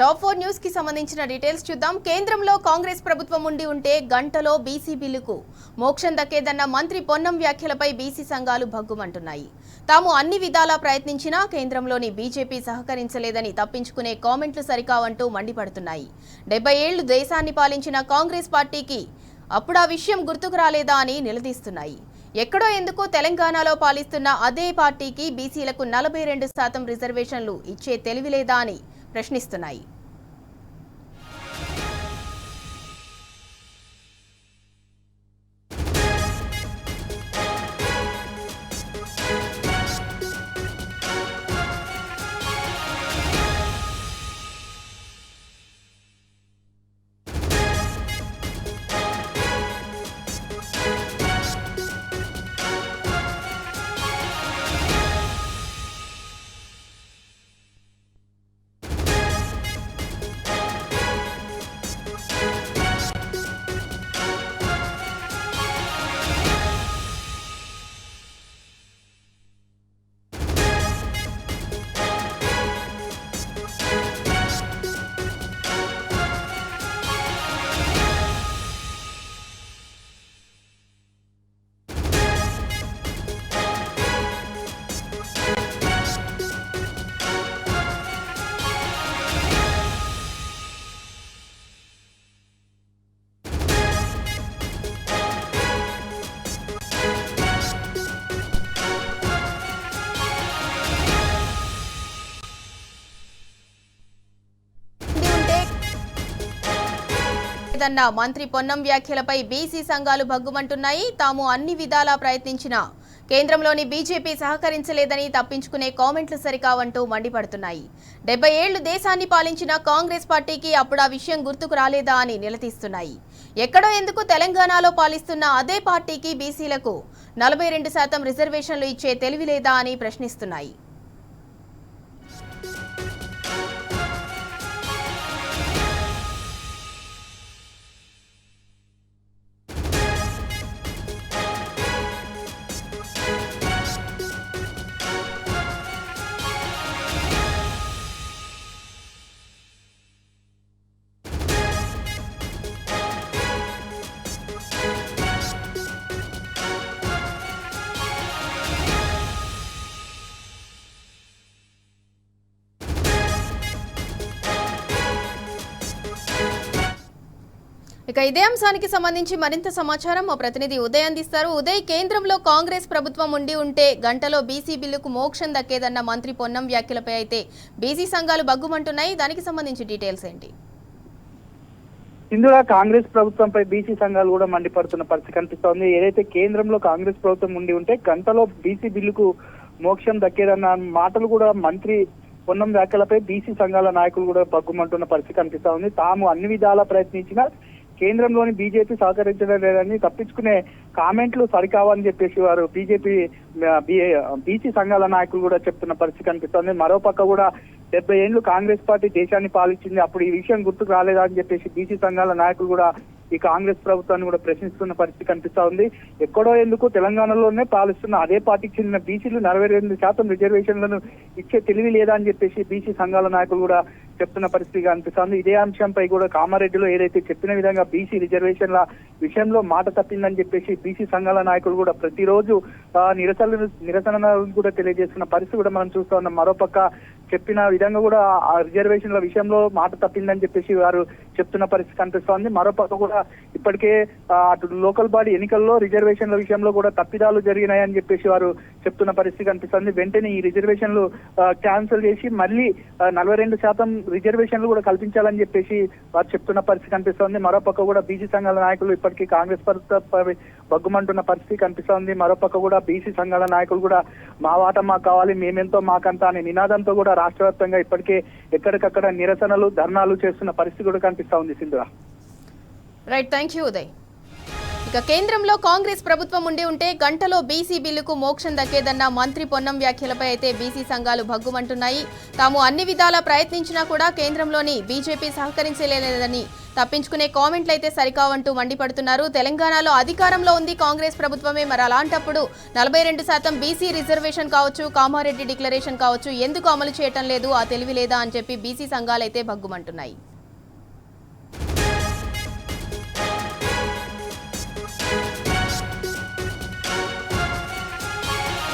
Top 4 news కి సంబంధించిన details చూద్దాం. కేంద్రంలో కాంగ్రెస్ ప్రభుత్వం ఉండి ఉంటే గంటలో బీసీ బిల్లుకు మోక్షం దక్కేదన్న మంత్రి పొన్నం వ్యాఖ్యలపై బీసీ సంఘాలు భగ్గుమంటున్నాయి. తాము అన్ని విధాలా ప్రయత్నించినా కేంద్రంలోని బీజేపీ సహకరించలేదని తప్పించుకునే కామెంట్లు సరికావంటూ మండిపడుతున్నాయి. 70 ఏళ్లు దేశాన్ని పాలించిన కాంగ్రెస్ పార్టీకి అప్పుడు ఆ విషయం గుర్తుకు రాలేదా అని నిలదీస్తున్నాయి. ఎక్కడో ఎందుకు తెలంగాణలో పాలిస్తున్న అదే పార్టీకి బీసీలకు 42% రిజర్వేషన్లు ఇచ్చే తెలివిలేదా అని ప్రశ్నిస్తున్నాయి. మంత్రి పొన్నం వ్యాఖ్యలపై బీసీ సంఘాలు భగ్గుమంటున్నాయి. తాము అన్ని విధాలా ప్రయత్నించినా కేంద్రంలోని బీజేపీ సహకరించలేదని తప్పించుకునే కామెంట్లు సరికావంటూ మండిపడుతున్నాయి. 70 ఏళ్లు దేశాన్ని పాలించిన కాంగ్రెస్ పార్టీకి అప్పుడు ఆ విషయం గుర్తుకు రాలేదా అని నిలదీస్తున్నాయి. ఎక్కడో ఎందుకు తెలంగాణలో పాలిస్తున్న అదే పార్టీకి బీసీలకు 42% రిజర్వేషన్లు ఇచ్చే తెలివిలేదా అని ప్రశ్నిస్తున్నాయి. ఇక ఇదే అంశానికి సంబంధించి మరింత సమాచారం మా ప్రతినిధి ఉదయ్ అందిస్తారు. ఉదయ్, కేంద్రంలో కాంగ్రెస్ ప్రభుత్వం ఉండి ఉంటే గంటలో బీసీ బిల్లుకు మోక్షం దక్కేదన్న మంత్రి పొన్నం వ్యాఖ్యలపై అయితే బీసీ సంఘాలు భగ్గుమంటున్నాయి. దానికి సంబంధించి డీటెయిల్స్ ఏంటి? ఇందులో కాంగ్రెస్ ప్రభుత్వంపై బీసీ సంఘాలు కూడా మండిపడుతున్న పరిస్థితి కనిపిస్తోంది. ఏదైతే కేంద్రంలో కాంగ్రెస్ ప్రభుత్వం ఉండి ఉంటే గంటలో బీసీ బిల్లుకు మోక్షం దక్కేదన్న మాటలు కూడా మంత్రి పొన్నం వ్యాఖ్యలపై బీసీ సంఘాల నాయకులు కూడా భగ్గుమంటున్న పరిస్థితి కనిపిస్తా ఉంది. తాము అన్ని విధాలా ప్రయత్నించినా కేంద్రంలోని బీజేపీ సహకరించడం లేదని తప్పించుకునే కామెంట్లు సరికావని చెప్పేసి వారు బీసీ సంఘాల నాయకులు కూడా చెప్తున్న పరిస్థితి కనిపిస్తోంది. మరోపక్క కూడా 70 ఏళ్లు కాంగ్రెస్ పార్టీ దేశాన్ని పాలించింది, అప్పుడు ఈ విషయం గుర్తుకు రాలేదా అని చెప్పేసి బీసీ సంఘాల నాయకులు కూడా ఈ కాంగ్రెస్ ప్రభుత్వాన్ని కూడా ప్రశ్నిస్తున్న పరిస్థితి కనిపిస్తా ఉంది. ఎక్కడో ఎందుకు తెలంగాణలోనే పాలిస్తున్న అదే పార్టీకి చెందిన బీసీలు 42% రిజర్వేషన్లను ఇచ్చే తెలివి లేదా అని చెప్పేసి బీసీ సంఘాల నాయకులు కూడా చెప్తున్న పరిస్థితి కనిపిస్తోంది. ఇదే అంశంపై కూడా కామారెడ్డిలో ఏదైతే చెప్పిన విధంగా బీసీ రిజర్వేషన్ల విషయంలో మాట తప్పిందని చెప్పేసి బీసీ సంఘాల నాయకులు కూడా ప్రతిరోజు నిరసన కూడా తెలియజేస్తున్న పరిస్థితి కూడా మనం చూస్తా ఉన్నాం. మరోపక్క చెప్పిన విధంగా కూడా ఆ రిజర్వేషన్ల విషయంలో మాట తప్పిందని చెప్పేసి వారు చెప్తున్న పరిస్థితి కనిపిస్తోంది. మరోపక్క కూడా ఇప్పటికే అటు లోకల్ బాడీ ఎన్నికల్లో రిజర్వేషన్ల విషయంలో కూడా తప్పిదాలు జరిగినాయని చెప్పేసి వారు చెప్తున్న పరిస్థితి కనిపిస్తోంది. వెంటనే ఈ రిజర్వేషన్లు క్యాన్సిల్ చేసి మళ్ళీ 42% రిజర్వేషన్లు కూడా కల్పించాలని చెప్పేసి వారు చెప్తున్న పరిస్థితి కనిపిస్తోంది. మరోపక్క కూడా బీసీ సంఘాల నాయకులు ఇప్పటికీ కాంగ్రెస్ ప్రభుత్వంపై భగ్గుమంటున్న పరిస్థితి కనిపిస్తోంది. మరోపక్క కూడా బీసీ సంఘాల నాయకులు కూడా మా వాట మాకు కావాలి, మేమెంతో మాకంతా అనే నినాదంతో కూడా రాష్ట్ర వ్యాప్తంగా ఇప్పటికే ఎక్కడికక్కడ నిరసనలు ధర్నాలు చేస్తున్న పరిస్థితి కూడా కనిపిస్తా ఉంది. Sindhura. Right, thank you Uday. ఇక కేంద్రంలో కాంగ్రెస్ ప్రభుత్వం ఉండి ఉంటే గంటలో బీసీ బిల్లుకు మోక్షం దక్కేదన్న మంత్రి పొన్నం వ్యాఖ్యలపై అయితే బీసీ సంఘాలు భగ్గుమంటున్నాయి. తాము అన్ని విధాలా ప్రయత్నించినా కూడా కేంద్రంలోని బీజేపీ సహకరించలేదని తప్పించుకునే కామెంట్లు అయితే సరికావంటూ మండిపడుతున్నారు. తెలంగాణలో అధికారంలో ఉంది కాంగ్రెస్ ప్రభుత్వమే, మరి అలాంటప్పుడు 42% బీసీ రిజర్వేషన్ కావచ్చు, కామారెడ్డి డిక్లరేషన్ కావచ్చు ఎందుకు అమలు చేయటం లేదు, ఆ తెలివి లేదా అని చెప్పి బీసీ సంఘాలు అయితే భగ్గుమంటున్నాయి.